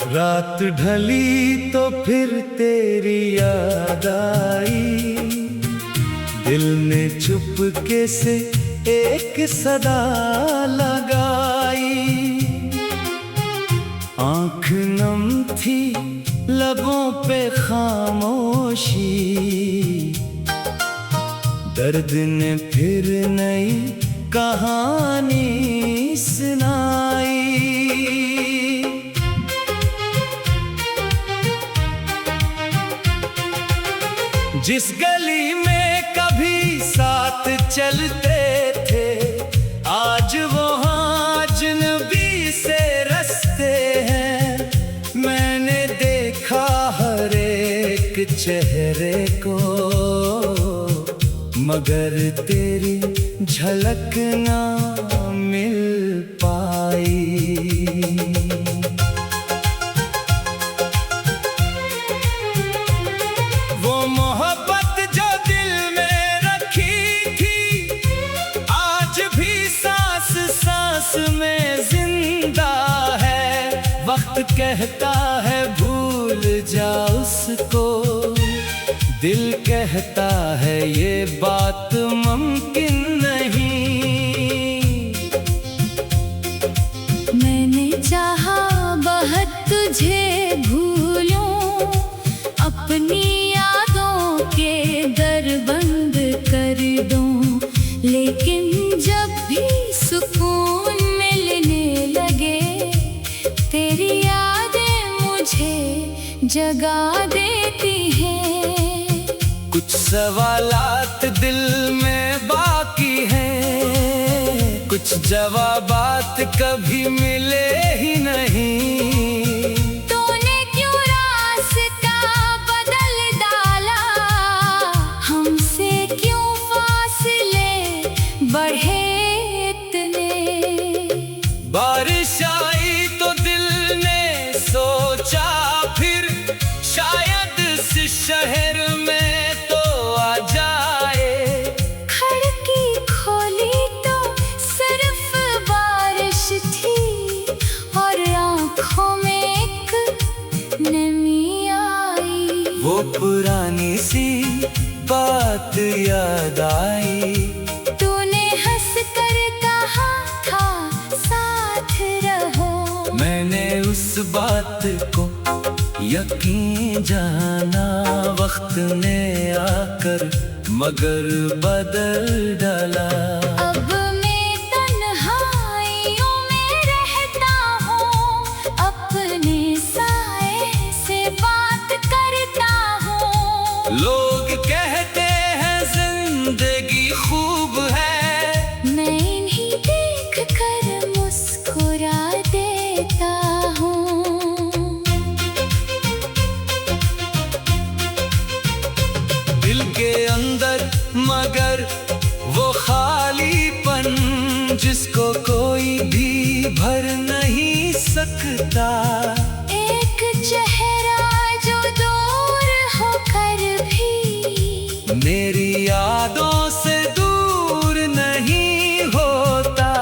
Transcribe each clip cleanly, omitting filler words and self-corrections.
रात ढली तो फिर तेरी याद आई, दिल ने चुपके से एक सदा लगाई। आँख नम थी लबों पे खामोशी, दर्द ने फिर नई कहानी सुनाई। जिस गली में कभी साथ चलते थे, आज वहाँ अजनबी से रास्ते हैं। मैंने देखा हर एक चेहरे को, मगर तेरी झलक ना मिल पाई। में जिंदा है, वक्त कहता है भूल जा उसको, दिल कहता है ये बात मुमकिन नहीं। मैंने चाहा बहुत तुझे भूलूं, अपनी यादों के दर बंद कर दूं, लेकिन जब भी सुकून तेरी यादें मुझे जगा देती हैं। कुछ सवालात दिल में बाकी हैं, कुछ जवाबात कभी मिले ही नहीं। तूने क्यों रास्ता बदल डाला, हमसे क्यों फासले बढ़े इतने। बारिश आई तो दिल ने सोचा फिर शायद इस शहर में तो आ जाए। खिड़की खोली तो सिर्फ बारिश थी, और आँखों में एक नमी आई। वो पुरानी सी बात याद आई, तूने हंस कर कहा था साथ रहो। मैंने उस बात को यकीन जाना, वक्त ने आकर मगर बदल डाला। अब मैं तन्हाइयों में रहता हूँ, अपने साए से बात करता हूँ। लोग कहते हैं जिंदगी खूब है, मैं इन्हीं देख कर मुस्कुरा देता हूँ। दिल के अंदर मगर वो खालीपन, जिसको कोई भी भर नहीं सकता। एक चेहरा जो दूर होकर भी मेरी यादों से दूर नहीं होता।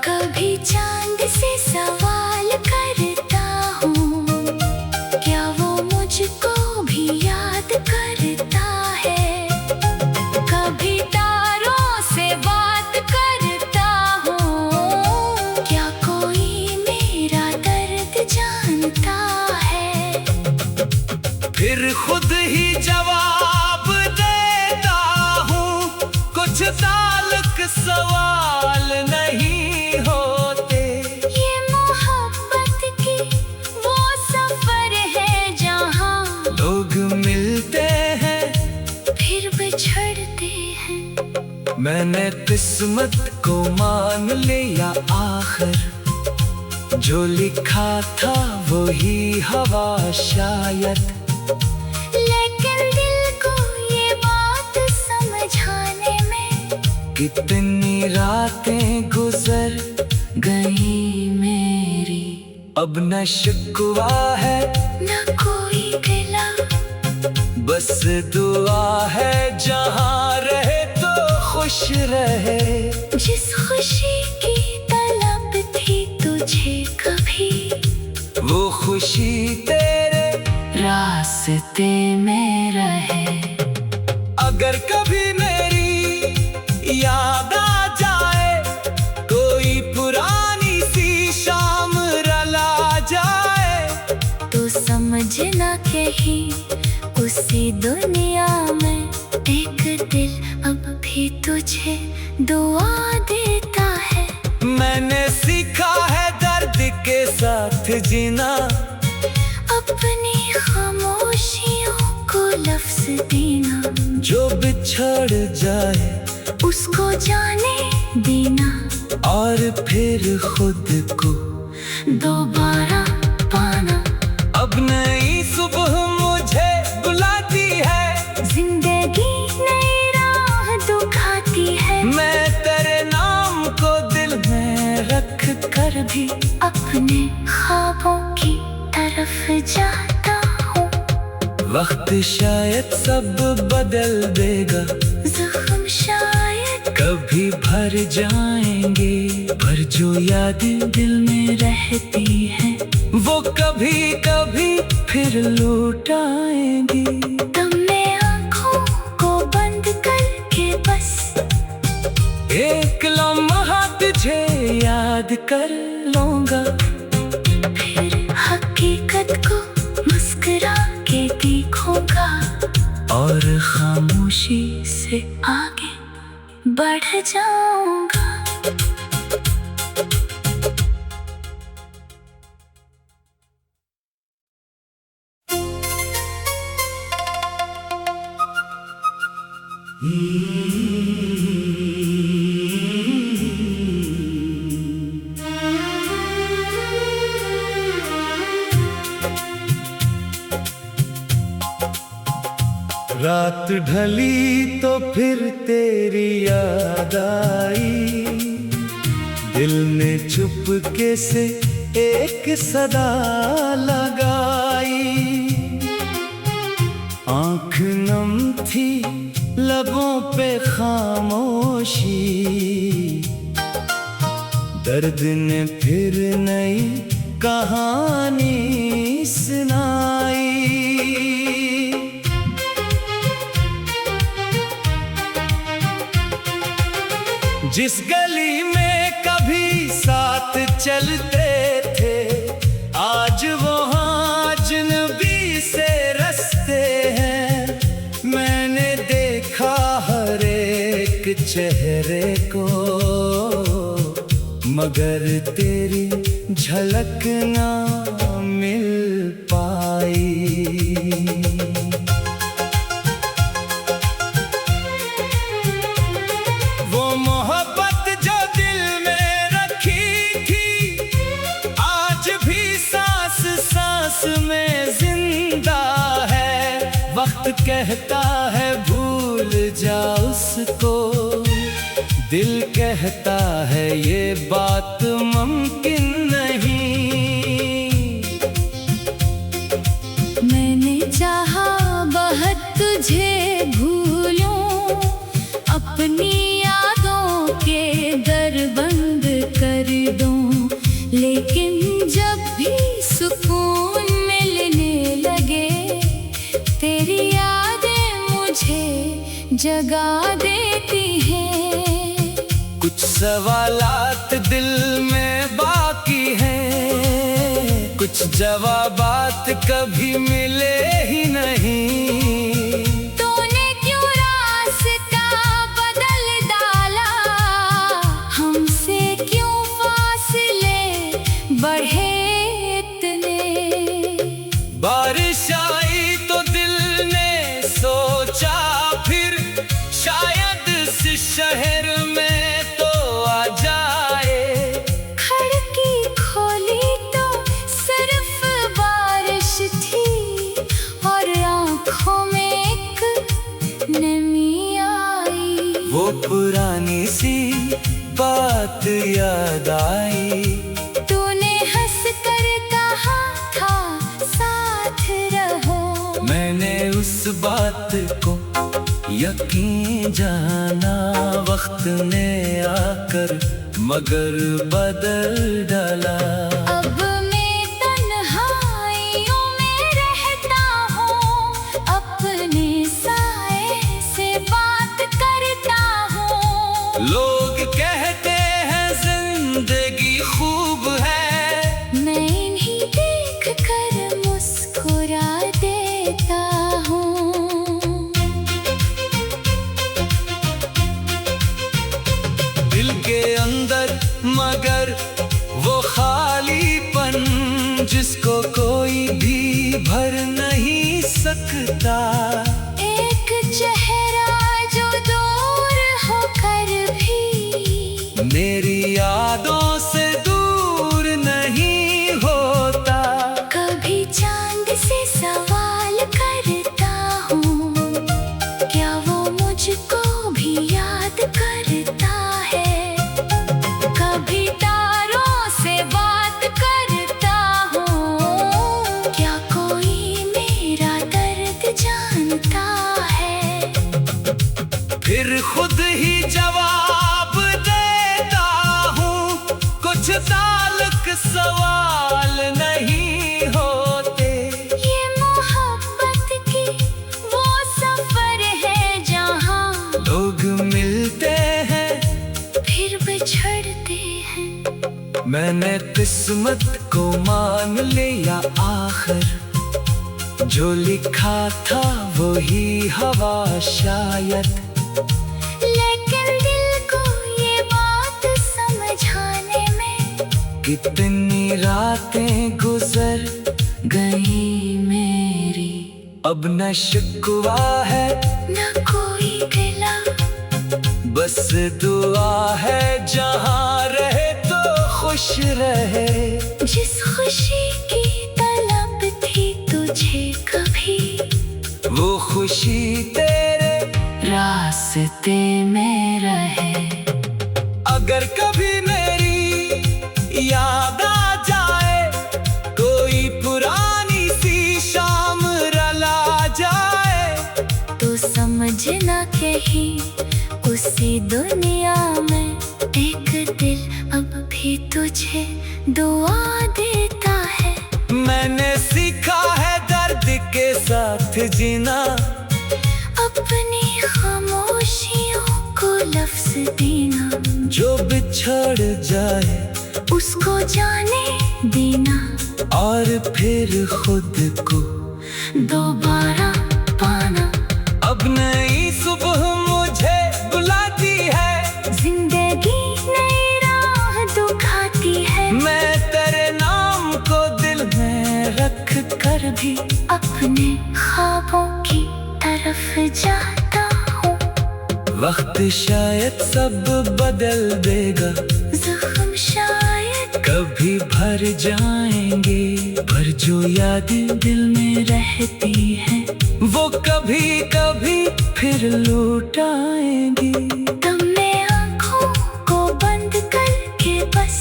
कभी चांद से सवाल करता हूँ, क्या वो मुझको भी याद करता है। कभी तारों से बात करता हूँ, क्या कोई मेरा दर्द जानता है। फिर खुद ही जवाब देता हूँ, कुछ ताल्लुक सवाल नहीं होते। ये मोहब्बत की वो सफर है जहाँ लोग मिलते हैं फिर बिछड़ते हैं। मैंने किस्मत को मान लिया आखिर, जो लिखा था वही हवा शायद। लेकिन दिल को ये बात समझाने में कितनी रातें गुजर गई मेरी। अब न शिकवा है न कोई गिला, बस दुआ है जहाँ रहे तो खुश रहे। जिस खुशी की तलब थी तुझे कभी, वो खुशी तेरे रास्ते में रहे। अगर कभी मेरी याद आ जाए, कोई पुरानी सी शाम रला जाए, तो समझना कहीं उसी दुनिया में एक दिल अब भी तुझे दुआ देता है। मैंने सीखा है दर्द के साथ जीना, अपनी खामोशियों को लफ्ज देना। जो बिछड़ जाए उसको जाने देना, और फिर खुद को दोबारा पाना। अब नई सुबह मुझे बुलाती है, जिंदगी नई राह दिखाती है। मैं तेरे नाम को दिल में रख कर भी अपने ख्वाबों की तरफ जाता हूँ। वक्त शायद सब बदल देगा, जख्म शायद कभी भर जाएंगे, पर जो यादें दिल में रहती हैं वो कभी कभी फिर लौट आएंगी। तब मैं आँखों को बंद करके बस एक लम्हा तुझे याद कर लूंगा, फिर हकीकत को मुस्कुरा के देखूंगा, और खामोशी से आगे बढ़ जाऊंगा। रात ढली तो फिर तेरी याद आई, दिल ने चुपके से एक सदा लगाई। आँख नम थी लबों पे खामोशी, दर्द ने फिर नई कहानी सुनाई। जिस गली में कभी साथ चलते थे, आज वहाँ अजनबी से रस्ते हैं। मैंने देखा हर एक चेहरे को, मगर तेरी झलक ना मिल पाई। वो मोहब्बत जो दिल में रखी थी, आज भी सांस सांस में जिंदा है। वक्त कहता है भूल जा उसको, दिल कहता है ये बात मुमकिन नहीं। मैंने चाहा बहुत तुझे भूलूं, अपनी यादों के दर बंद कर दूं, लेकिन जब भी सुकून मिलने लगे, तेरी यादें मुझे जगा देती हैं। कुछ सवालात दिल में बाकी हैं, कुछ जवाबात कभी मिले ही नहीं। तूने क्यों रास्ता बदल डाला, हमसे क्यों फासले बढ़े इतने। बारिश आई तो दिल ने सोचा फिर शायद इस शहर में तो आ जाए। खिड़की खोली तो सिर्फ बारिश थी, और आँखों में एक नमी आई। वो पुरानी सी बात याद आई, तूने हंस कर कहा था साथ रहो। मैंने उस बात यकीन जाना वक्त ने आकर मगर बदल डाला। अब मैं तन्हाइयों में रहता हूँ, अपने साए से बात करता हूँ। लोग कहते हैं जिंदगी खूब है, मैं इन्हीं देख कर मुस्कुरा देता हूँ। दिल के अंदर मगर वो खालीपन जिसको कोई भी भर नहीं सकता। एक चेहरा जो दूर होकर भी मेरी यादों से दूर नहीं होता। कभी चांद से सवाल करता हूँ, क्या वो मुझको भी याद करता है। कभी तारों से बात करता हूँ, क्या कोई मेरा दर्द जानता है। फिर खुद ही जवाब देता हूँ, कुछ ताल्लुक सवाल नहीं होते। ये मोहब्बत की वो सफर है जहाँ लोग मिलते हैं फिर बिछड़ते हैं। मैंने किस्मत को मान लिया आखिर, जो लिखा था वही हवा शायद। लेकिन दिल को ये बात समझाने में कितनी रातें गुजर गई मेरी। अब न शिकवा है न कोई गिला, बस दुआ है जहाँ रहे तो खुश रहे। जिस खुशी की तलब थी तुझे कभी, वो खुशी तेरे रास्ते में रहे। अगर कभी मेरी याद आ जाए, कोई पुरानी सी शाम रला जाए, तो समझना कहीं उसी दुनिया में एक दिल अब भी तुझे दुआ देता है। मैंने सीखा है दर्द के साथ जीना, अपनी खामोशियों को लफ्ज देना, जो बिछड़ जाए उसको जाने देना, और फिर खुद को दोबारा पाना। अब नई सुबह मुझे बुलाती है, जिंदगी नई राह दिखाती है। मैं तेरे नाम को दिल में रख कर भी अपने ख्वाबों की तरफ जाता हूँ। वक्त शायद सब बदल देगा, जख्म शायद कभी भर जाएंगे, पर जो यादें दिल में रहती हैं वो कभी कभी फिर लौट आएंगी। तब मैं आँखों को बंद करके बस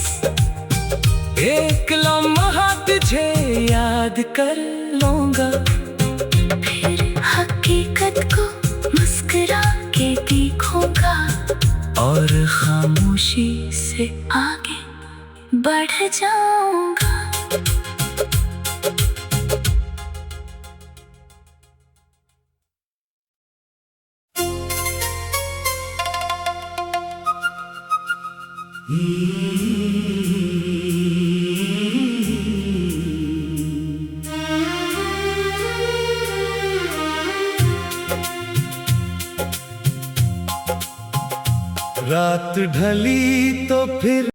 एक लम्हा तुझे याद कर लूंगा, फिर हकीकत को मुस्कुरा के देखूंगा, और खामोशी से आगे बढ़ जाऊंगा। रात ढली तो फिर